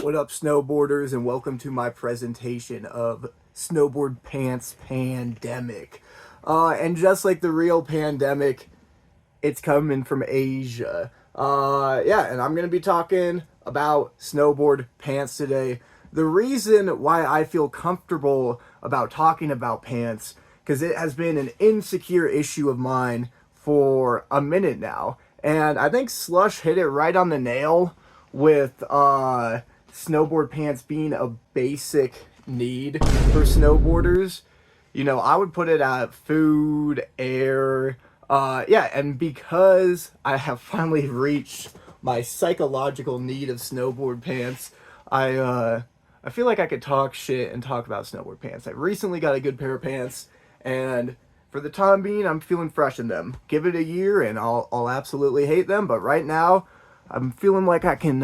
What up, snowboarders, and welcome to my presentation of Snowboard Pants Pant-Demic. And just like the real pandemic, it's coming from Asia. And I'm going to be talking about snowboard pants today. The reason why I feel comfortable about talking about pants, because it has been an insecure issue of mine for a minute now. And I think Slush hit it right on the nail with snowboard pants being a basic need for snowboarders. You know, I would put it at food, air, and because I have finally reached my psychological need of snowboard pants, I feel like I could talk shit and talk about snowboard pants. I recently got a good pair of pants, and for the time being, I'm feeling fresh in them. Give it a year, and I'll absolutely hate them, but right now, I'm feeling like I can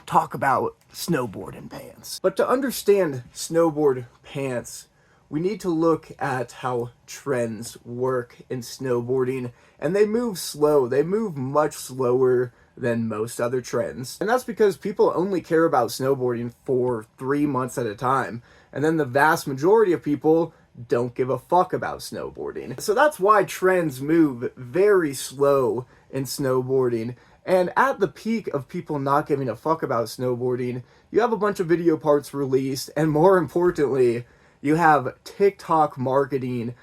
talk about snowboarding pants. But to understand snowboard pants, we need to look at how trends work in snowboarding, and they move slow. They move much slower than most other trends. And that's because people only care about snowboarding for 3 months at a time, and then the vast majority of people don't give a fuck about snowboarding. So that's why trends move very slow in snowboarding. And at the peak of people not giving a fuck about snowboarding, you have a bunch of video parts released, and more importantly, you have TikTok marketing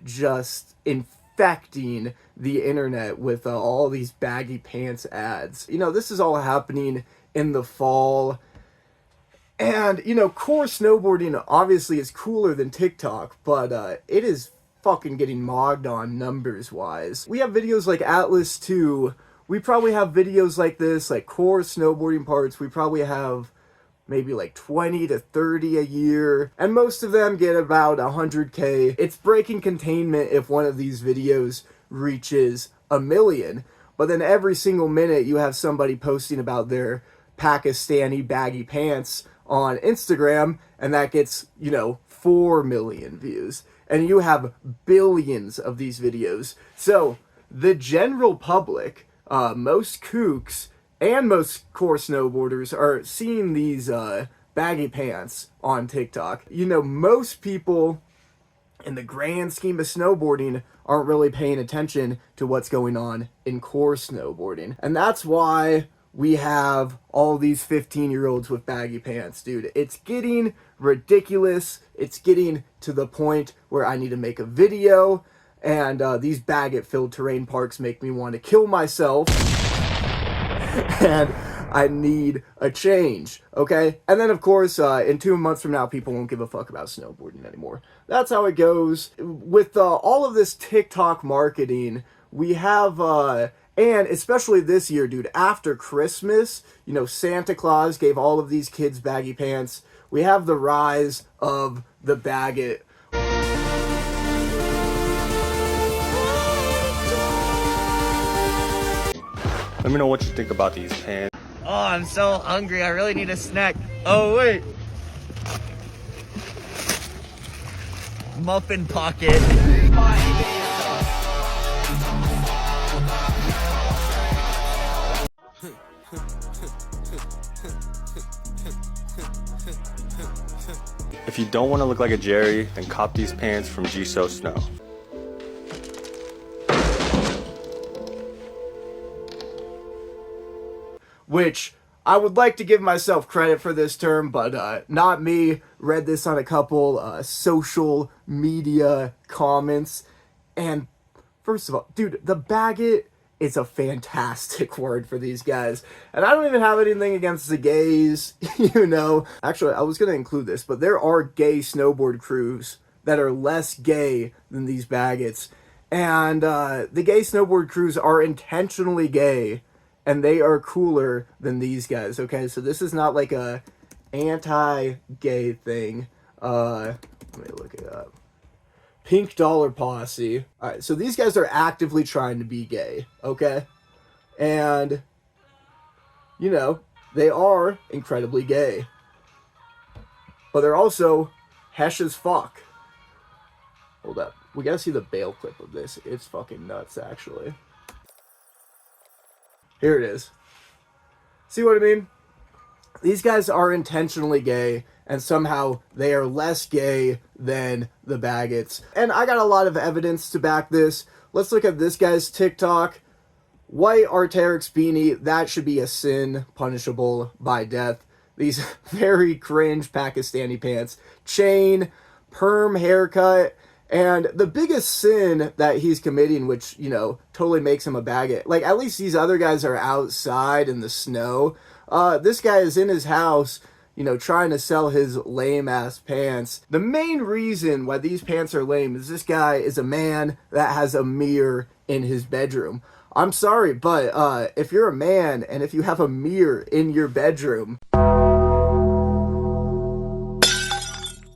just infecting the internet with all these baggy pants ads. You know, this is all happening in the fall. And, you know, core snowboarding obviously is cooler than TikTok, but it is fucking getting mogged on numbers-wise. We have videos like Atlas 2. We probably have videos like this, like core snowboarding parts. We probably have maybe like 20 to 30 a year, and most of them get about 100K. It's breaking containment if one of these videos reaches 1 million, but then every single minute you have somebody posting about their Pakistani baggy pants on Instagram, and that gets, 4 million views, and you have billions of these videos. So the general public, most kooks and most core snowboarders are seeing these baggy pants on TikTok. You know, most people in the grand scheme of snowboarding aren't really paying attention to what's going on in core snowboarding. And that's why we have all these 15-year-olds with baggy pants, dude. It's getting ridiculous. It's getting to the point where I need to make a video, and these baggot-filled terrain parks make me want to kill myself. And I need a change, okay? And then, of course, in 2 months from now, people won't give a fuck about snowboarding anymore. That's how it goes. With all of this TikTok marketing, we have, and especially this year, dude, after Christmas, Santa Claus gave all of these kids baggy pants. We have the rise of the baggot. Let me know what you think about these pants. Oh, I'm so hungry. I really need a snack. Oh, wait. Muffin pocket. If you don't want to look like a Jerry, then cop these pants from G-So Snow. Which I would like to give myself credit for this term, but not me. Read this on a couple social media comments, and first of all, dude, the baggot is a fantastic word for these guys, and I don't even have anything against the gays, Actually, I was going to include this, but there are gay snowboard crews that are less gay than these baggots, and the gay snowboard crews are intentionally gay, and they are cooler than these guys, okay? So this is not like a anti-gay thing. Let me look it up. Pink Dollar Posse. Alright, so these guys are actively trying to be gay, okay? And, they are incredibly gay. But they're also hesh as fuck. Hold up. We gotta see the bail clip of this. It's fucking nuts, actually. Here it is. See what I mean? These guys are intentionally gay, and somehow they are less gay than the baggots. And I got a lot of evidence to back this. Let's look at this guy's TikTok. White Arc'teryx beanie, that should be a sin, punishable by death. These very cringe Pakistani pants. Chain, perm haircut, and the biggest sin that he's committing, which, you know, totally makes him a baggot. Like, at least these other guys are outside in the snow. This guy is in his house, you know, trying to sell his lame-ass pants. The main reason why these pants are lame is this guy is a man that has a mirror in his bedroom. I'm sorry, but if you're a man and if you have a mirror in your bedroom,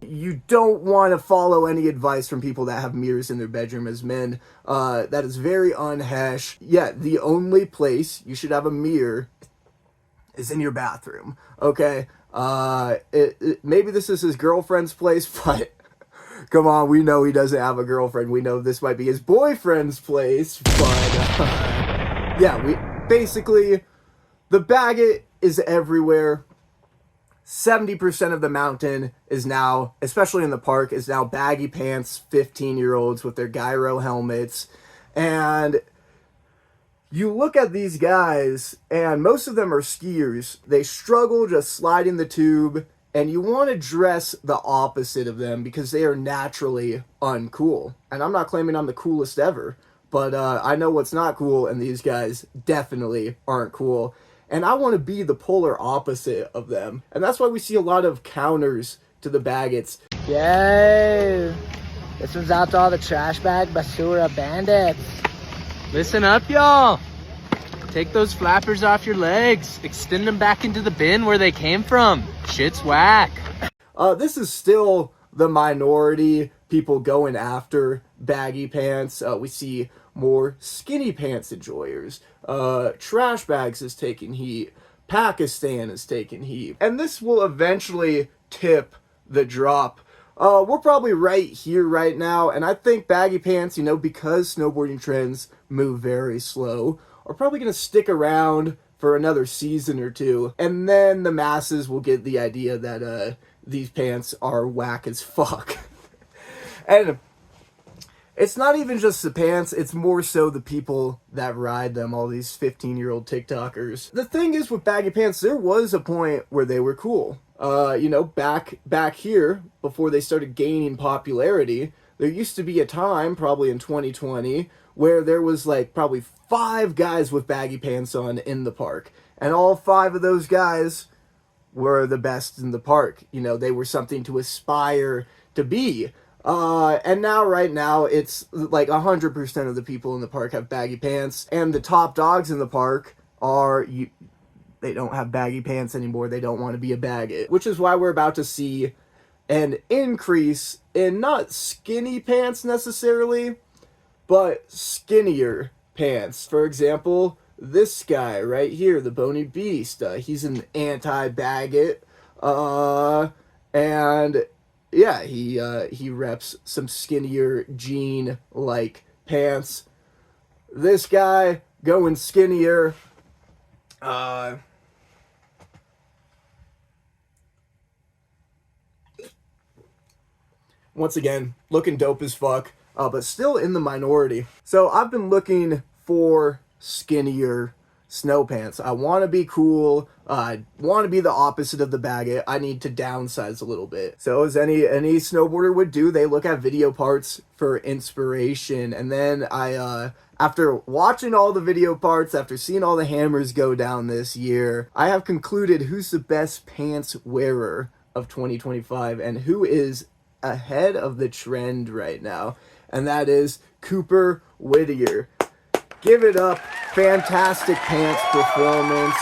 you don't want to follow any advice from people that have mirrors in their bedroom as men. That is very unhesh. Yeah, the only place you should have a mirror is in your bathroom, okay? Maybe this is his girlfriend's place, but come on, we know he doesn't have a girlfriend. We know this might be his boyfriend's place, but yeah, basically, the baggot is everywhere. 70% of the mountain is now, especially in the park, is now baggy pants, 15-year-olds with their gyro helmets. And you look at these guys, and most of them are skiers. They struggle just sliding the tube, and you want to dress the opposite of them because they are naturally uncool. And I'm not claiming I'm the coolest ever, but I know what's not cool, and these guys definitely aren't cool. And I want to be the polar opposite of them. And that's why we see a lot of counters to the baggots. Yay! This one's out to all the trash bag basura bandits. Listen up, y'all. Take those flappers off your legs. Extend them back into the bin where they came from. Shit's whack. This is still the minority, people going after baggy pants. We see more skinny pants enjoyers. Trash bags is taking heat. Pakistan is taking heat. And this will eventually tip the drop. We're probably right here right now, and I think baggy pants, you know, because snowboarding trends move very slow, are probably going to stick around for another season or two, and then the masses will get the idea that these pants are whack as fuck. And it's not even just the pants, it's more so the people that ride them, all these 15-year-old TikTokers. The thing is with baggy pants, there was a point where they were cool. You know, back here, before they started gaining popularity, there used to be a time, probably in 2020, where there was like probably 5 guys with baggy pants on in the park. And all 5 of those guys were the best in the park. You know, they were something to aspire to be. And now, right now, it's like 100% of the people in the park have baggy pants. And the top dogs in the park are, they don't have baggy pants anymore. They don't want to be a baggot. Which is why we're about to see an increase in not skinny pants necessarily, but skinnier pants. For example, this guy right here, the Bony Beast, he's an anti-baggot, and yeah, he reps some skinnier jean-like pants. This guy going skinnier, once again, looking dope as fuck, but still in the minority. So I've been looking for skinnier snow pants. I want to be cool. I want to be the opposite of the baggot. I need to downsize a little bit. So as any snowboarder would do, they look at video parts for inspiration. And then after watching all the video parts, after seeing all the hammers go down this year, I have concluded who's the best pants wearer of 2025 and who is ahead of the trend right now. And that is Cooper Whittier. Give it up. Fantastic pants performance.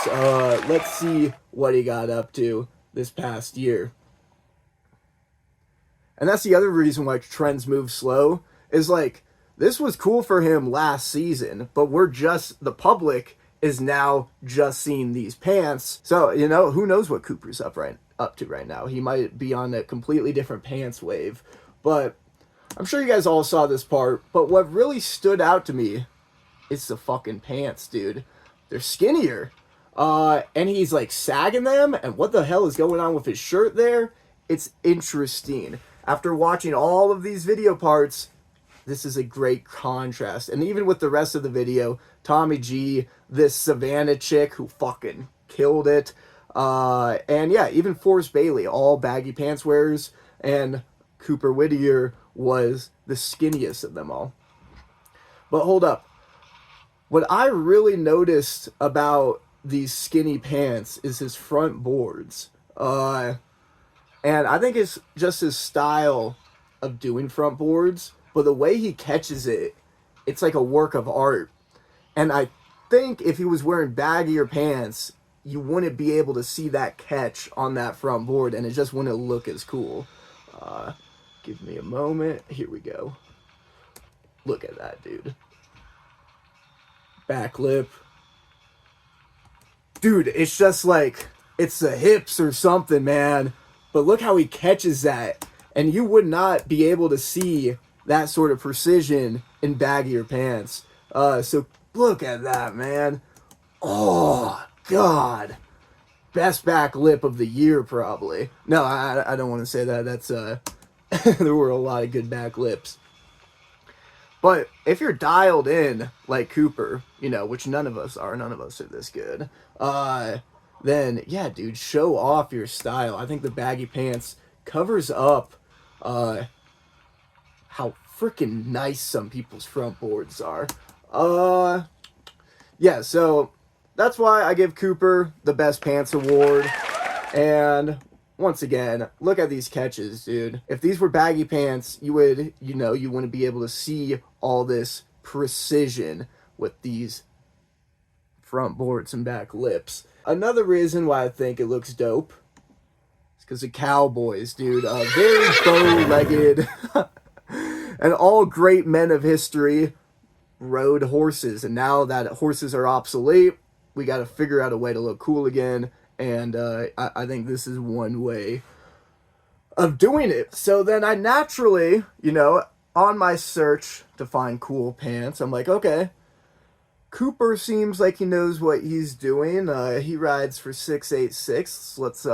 Let's see what he got up to this past year. And that's the other reason why trends move slow, is like, this was cool for him last season, but the public is now just seeing these pants. So, you know, who knows what Cooper's up to right now. He might be on a completely different pants wave. But I'm sure you guys all saw this part, but what really stood out to me, it's the fucking pants, dude. They're skinnier. And he's like sagging them, and what the hell is going on with his shirt there? It's interesting. After watching all of these video parts, this is a great contrast. And even with the rest of the video, Tommy G, this Savannah chick who fucking killed it, and yeah, even Forrest Bailey, all baggy pants wearers, and Cooper Whittier was the skinniest of them all. But hold up. What I really noticed about these skinny pants is his front boards. And I think it's just his style of doing front boards, but the way he catches it, it's like a work of art. And I think if he was wearing baggier pants, you wouldn't be able to see that catch on that front board, and it just wouldn't look as cool. Give me a moment. Here we go. Look at that, dude. Back lip. Dude, it's just like, it's the hips or something, man. But look how he catches that. And you would not be able to see that sort of precision in baggier pants. So look at that, man. Oh, God. Best back lip of the year, probably. No, I don't want to say that. That's, there were a lot of good back lips. But if you're dialed in like Cooper, you know, which none of us are this good, then yeah, dude, show off your style. I think the baggy pants covers up how freaking nice some people's front boards are. Yeah, so that's why I give Cooper the Best Pants Award. And once again, look at these catches, dude. If these were baggy pants, you would, you know, you wouldn't be able to see all this precision with these front boards and back lips. Another reason why I think it looks dope is because of cowboys, dude. Very bow-legged and all great men of history rode horses. And now that horses are obsolete, we got to figure out a way to look cool again. And I think this is one way of doing it. So then I naturally, you know, on my search to find cool pants, I'm like, okay, Cooper seems like he knows what he's doing. He rides for 686. Let's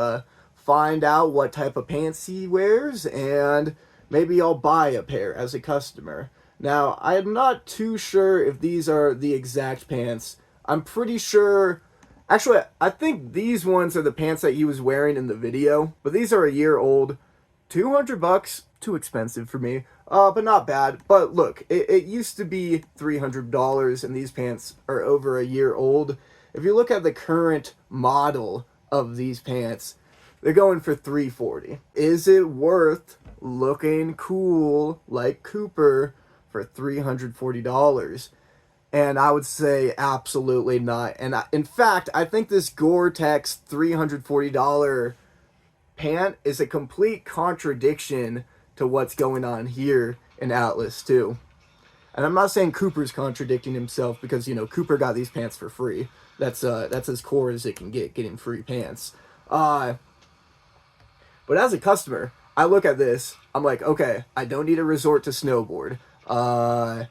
find out what type of pants he wears, and maybe I'll buy a pair as a customer. Now, I'm not too sure if these are the exact pants. I'm pretty sure... Actually, I think these ones are the pants that he was wearing in the video, but these are a year old. $200, too expensive for me, but not bad. But look, it used to be $300, and these pants are over a year old. If you look at the current model of these pants, they're going for $340. Is it worth looking cool like Cooper for $340? And I would say absolutely not. And in fact, I think this Gore-Tex $340 pant is a complete contradiction to what's going on here in Atlas too. And I'm not saying Cooper's contradicting himself, because, you know, Cooper got these pants for free. That's as core as it can get, getting free pants. But as a customer, I look at this, I'm like, okay, I don't need to resort to snowboard. I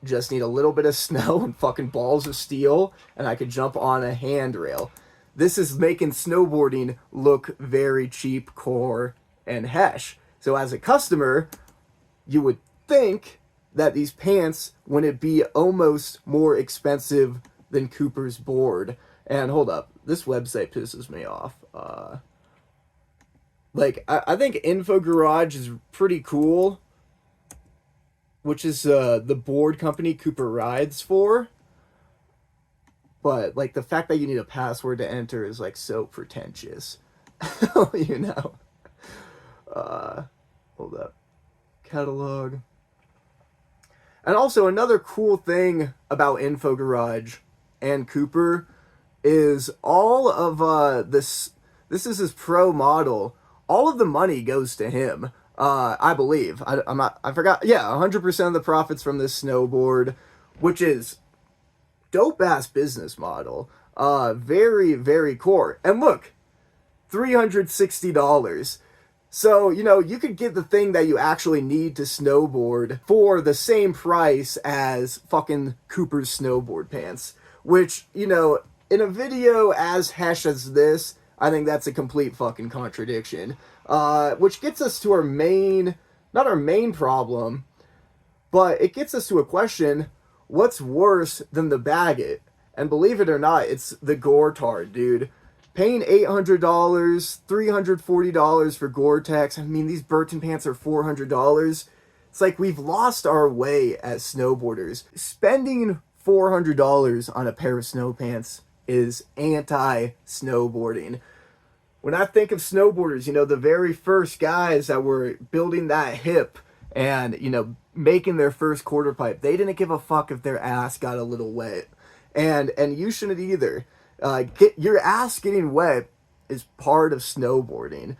just need a little bit of snow and fucking balls of steel, and I could jump on a handrail. This is making snowboarding look very cheap, core, and hesh. So as a customer, you would think that these pants wouldn't be almost more expensive than Cooper's board. And hold up, this website pisses me off. I think Info Garage is pretty cool, which is the board company Cooper rides for. But, like, the fact that you need a password to enter is, like, so pretentious. You know? Hold up. Catalog. And also, another cool thing about Info Garage and Cooper is all of this is his pro model. All of the money goes to him. I believe. I forgot. Yeah, 100% of the profits from this snowboard, which is dope-ass business model. Very, very core. And look, $360. So, you know, you could get the thing that you actually need to snowboard for the same price as fucking Cooper's snowboard pants. Which, you know, in a video as hesh as this, I think that's a complete fucking contradiction. Which gets us to our main, not our main problem, but it gets us to a question: what's worse than the baggot? And believe it or not, it's the Gortard, dude. Paying $800, $340 for Gortex. I mean, these Burton pants are $400. It's like we've lost our way as snowboarders. Spending $400 on a pair of snow pants is anti-snowboarding. When I think of snowboarders, you know, the very first guys that were building that hip and, you know, making their first quarter pipe, they didn't give a fuck if their ass got a little wet. And you shouldn't either. Get your ass getting wet is part of snowboarding.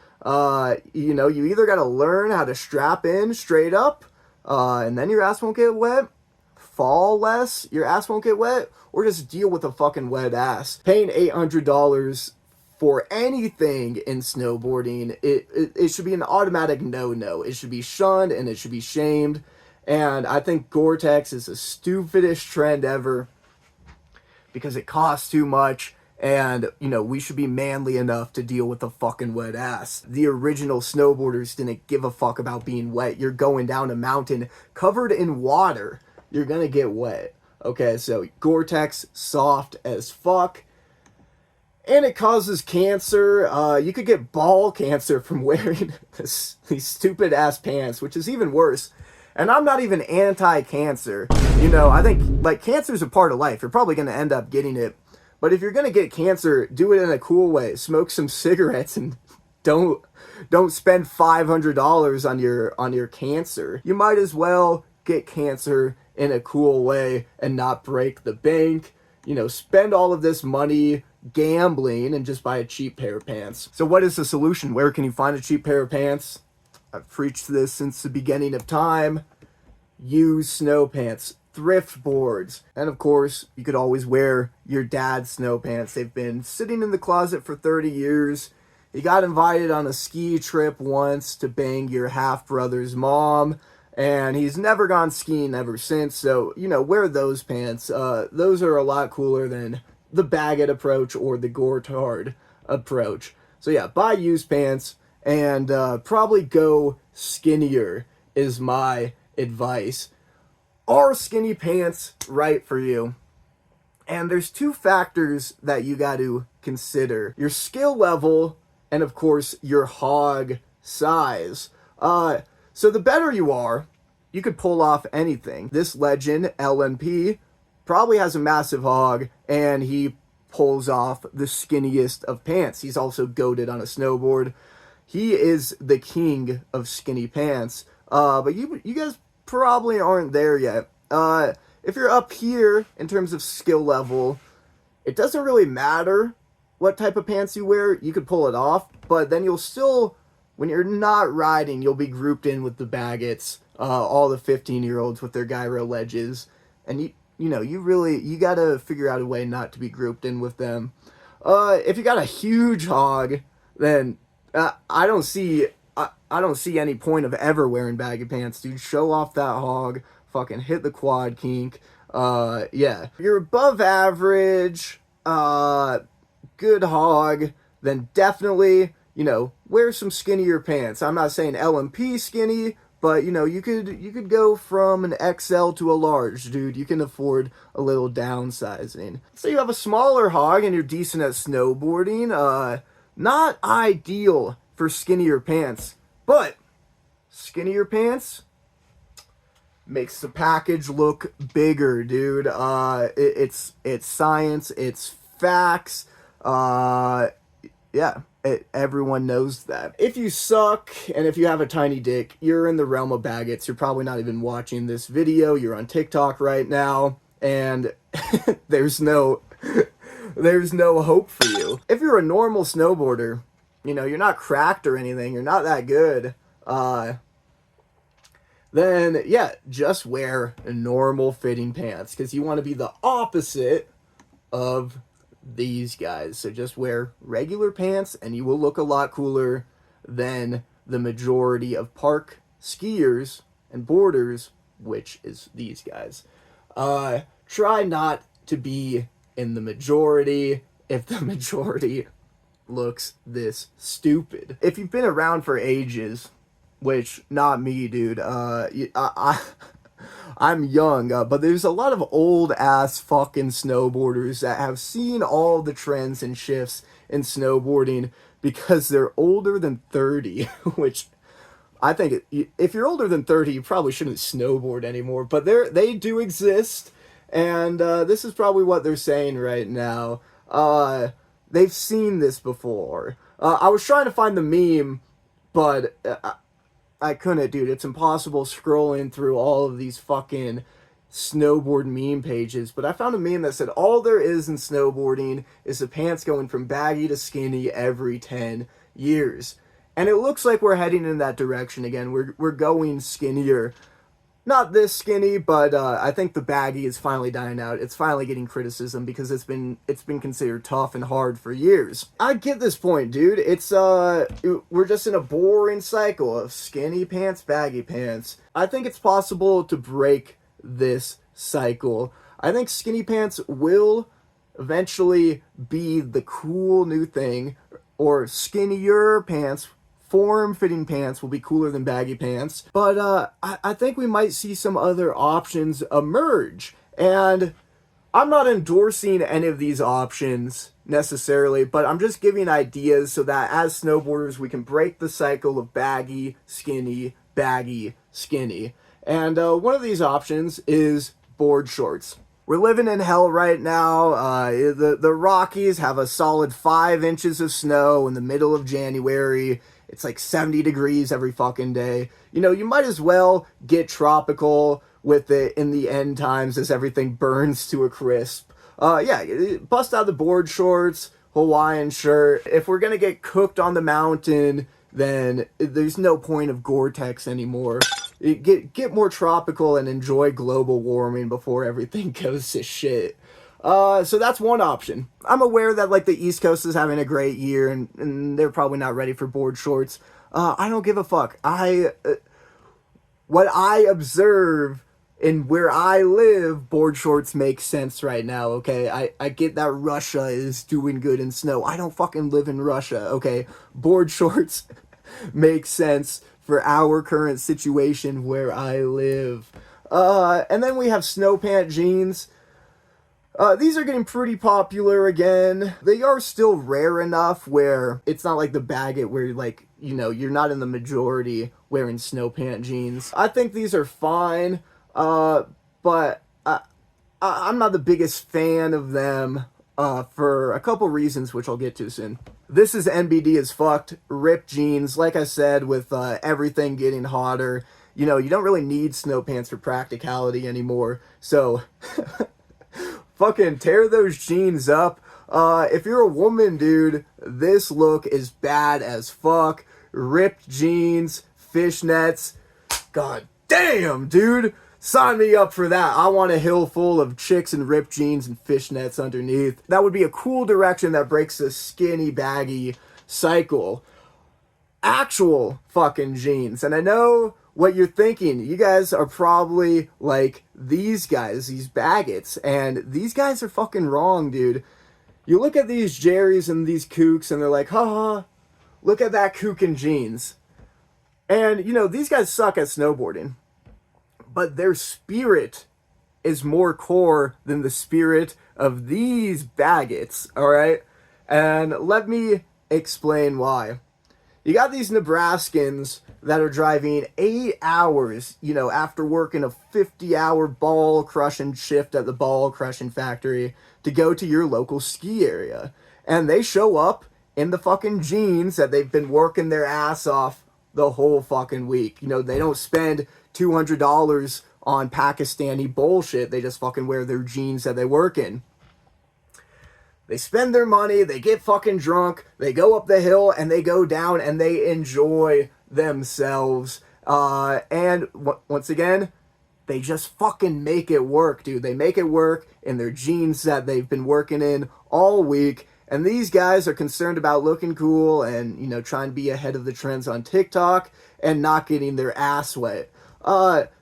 You know, you either got to learn how to strap in straight up, and then your ass won't get wet, fall less, your ass won't get wet, or just deal with a fucking wet ass. Paying $800 for anything in snowboarding, it should be an automatic no-no. It should be shunned and it should be shamed. And I think Gore-Tex is the stupidest trend ever, because it costs too much, and, you know, we should be manly enough to deal with the fucking wet ass. The original snowboarders didn't give a fuck about being wet. You're going down a mountain covered in water. You're gonna get wet. Okay, so Gore-Tex, soft as fuck. And it causes cancer. You could get ball cancer from wearing these stupid ass pants, which is even worse. And I'm not even anti-cancer. You know, I think, like, cancer's a part of life. You're probably going to end up getting it. But if you're going to get cancer, do it in a cool way. Smoke some cigarettes and don't spend $500 on your cancer. You might as well get cancer in a cool way and not break the bank. You know, spend all of this money gambling and just buy a cheap pair of pants. So what is the solution? Where can you find a cheap pair of pants? I've preached this since the beginning of time. Use snow pants, thrift boards, and of course, you could always wear your dad's snow pants. They've been sitting in the closet for 30 years. He got invited on a ski trip once to bang your half-brother's mom, and he's never gone skiing ever since, so, you know, wear those pants. Those are a lot cooler than the baggot approach or the Gortard approach. So yeah, buy used pants. And probably go skinnier is my advice. Are skinny pants right for you? And there's two factors that you got to consider: your skill level and, of course, your hog size. So the better you are, you could pull off anything. This legend, LNP, probably has a massive hog, and he pulls off the skinniest of pants. He's also goated on a snowboard. He is the king of skinny pants. But you guys probably aren't there yet. If you're up here in terms of skill level, it doesn't really matter what type of pants you wear. You could pull it off, but then you'll still, when you're not riding, you'll be grouped in with the baggots, all the 15-year-olds with their gyro ledges, and you gotta figure out a way not to be grouped in with them. If you got a huge hog, then I don't see any point of ever wearing baggy pants, dude. Show off that hog. Fucking hit the quad kink. Yeah. If you're above average, good hog, then definitely, you know, wear some skinnier pants. I'm not saying LMP skinny, but, you know, you could go from an XL to a large, dude. You can afford a little downsizing. So you have a smaller hog and you're decent at snowboarding. Not ideal for skinnier pants, but skinnier pants makes the package look bigger, dude. It's science, it's facts. Yeah, everyone knows that. If you suck and if you have a tiny dick, you're in the realm of baggots. You're probably not even watching this video. You're on TikTok right now, and there's no hope for you. If you're a normal snowboarder, you know, you're not cracked or anything, you're not that good, then yeah, just wear normal fitting pants, because you want to be the opposite of these guys. So just wear regular pants and you will look a lot cooler than the majority of park skiers and boarders, which is these guys, try not to be in the majority if the majority looks this stupid. If you've been around for ages, which not me, dude, I'm young, but there's a lot of old ass fucking snowboarders that have seen all the trends and shifts in snowboarding because they're older than 30, which I think if you're older than 30, you probably shouldn't snowboard anymore, but they do exist, and this is probably what they're saying right now. They've seen this before. I was trying to find the meme, but I couldn't, dude. It's impossible scrolling through all of these fucking snowboard meme pages, but I found a meme that said all there is in snowboarding is the pants going from baggy to skinny every 10 years. And it looks like we're heading in that direction again. We're going skinnier. Not this skinny, but I think the baggy is finally dying out. It's finally getting criticism because it's been considered tough and hard for years. I get this point, dude. It's we're just in a boring cycle of skinny pants, baggy pants. I think it's possible to break this cycle. I think skinny pants will eventually be the cool new thing, or skinnier pants, form-fitting pants will be cooler than baggy pants. But I think we might see some other options emerge. And I'm not endorsing any of these options necessarily, but I'm just giving ideas so that as snowboarders we can break the cycle of baggy, skinny, baggy, skinny. And one of these options is board shorts. We're living in hell right now. The Rockies have a solid 5 inches of snow in the middle of January. It's like 70 degrees every fucking day. You know, you might as well get tropical with it in the end times as everything burns to a crisp. Yeah, bust out the board shorts, Hawaiian shirt. If we're gonna get cooked on the mountain, then there's no point of Gortex anymore. Get more tropical and enjoy global warming before everything goes to shit. So that's one option. I'm aware that like the East Coast is having a great year and they're probably not ready for board shorts. I don't give a fuck. What I observe and where I live, board shorts make sense right now, okay? I get that Russia is doing good in snow. I don't fucking live in Russia, okay? Board shorts make sense for our current situation where I live. And then we have snow pant jeans. These are getting pretty popular again. They are still rare enough where it's not like the baggot where, like, you know, you're not in the majority wearing snow pant jeans. I think these are fine, but I'm not the biggest fan of them for a couple reasons, which I'll get to soon. This is NBD as fucked. Ripped jeans. Like I said, with everything getting hotter, you know, you don't really need snow pants for practicality anymore. So fucking tear those jeans up. If you're a woman, dude, this look is bad as fuck. Ripped jeans, fishnets. God damn, dude. Sign me up for that. I want a hill full of chicks in ripped jeans and fishnets underneath. That would be a cool direction that breaks the skinny, baggy cycle. Actual fucking jeans. And I know what you're thinking. You guys are probably like these guys, these baggots. And these guys are fucking wrong, dude. You look at these Jerrys and these kooks and they're like, haha, look at that kook in jeans. And, you know, these guys suck at snowboarding. But their spirit is more core than the spirit of these baggots, alright? And let me explain why. You got these Nebraskans that are driving 8 hours, you know, after working a 50-hour ball crushing shift at the ball crushing factory to go to your local ski area. And they show up in the fucking jeans that they've been working their ass off the whole fucking week. You know, they don't spend $200 on Pakistani bullshit. They just fucking wear their jeans that they work in. They spend their money, they get fucking drunk, they go up the hill, and they go down, and they enjoy themselves. And once again, they just fucking make it work, dude. They make it work in their jeans that they've been working in all week, And these guys are concerned about looking cool and, you know, trying to be ahead of the trends on TikTok and not getting their ass wet.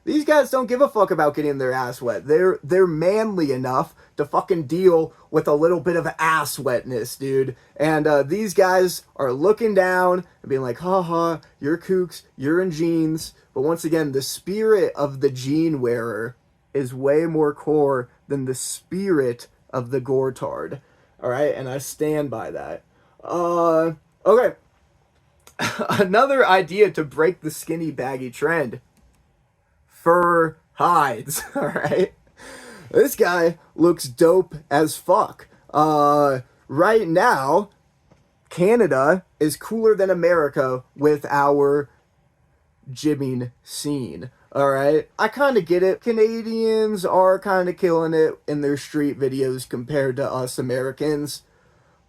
These guys don't give a fuck about getting their ass wet. They're manly enough to fucking deal with a little bit of ass wetness, dude. And these guys are looking down and being like, haha, you're kooks, you're in jeans. But once again, the spirit of the jean wearer is way more core than the spirit of the Gortard. Alright, and I stand by that. Okay. Another idea to break the skinny baggy trend. Fur hides, alright? This guy looks dope as fuck. Right now, Canada is cooler than America with our jibbing scene. Alright? I kind of get it. Canadians are kind of killing it in their street videos compared to us Americans.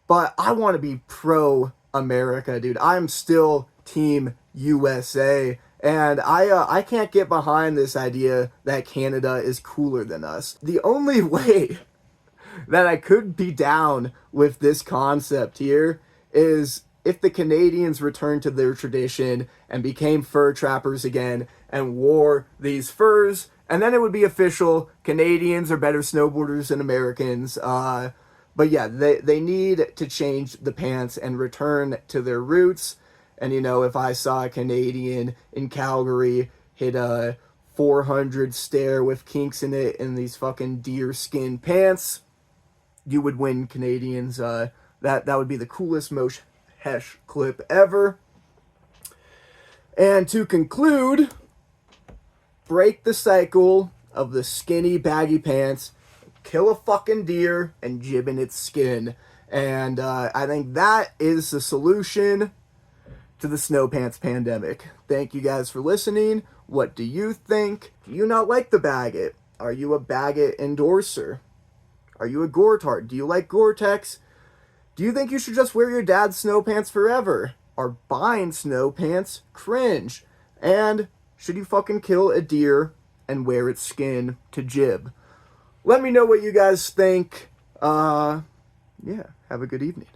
But I want to be pro-America, dude. I'm still Team USA. And I can't get behind this idea that Canada is cooler than us. The only way that I could be down with this concept here is if the Canadians returned to their tradition and became fur trappers again and wore these furs, and then it would be official. Canadians are better snowboarders than Americans. But yeah, they need to change the pants and return to their roots. And, you know, if I saw a Canadian in Calgary hit a 400 stair with kinks in it in these fucking deer skin pants, you would win, Canadians. That would be the coolest Mosh Hesh clip ever. And to conclude, break the cycle of the skinny baggy pants, kill a fucking deer, and jib in its skin. And I think that is the solution to the snow pants pandemic. Thank you guys for listening. What do you think? Do you not like the baggot? Are you a baggot endorser? Are you a Gortard? Do you like Gortex? Do you think you should just wear your dad's snow pants forever? Are buying snow pants cringe? And should you fucking kill a deer and wear its skin to jib? Let me know what you guys think. Yeah, have a good evening.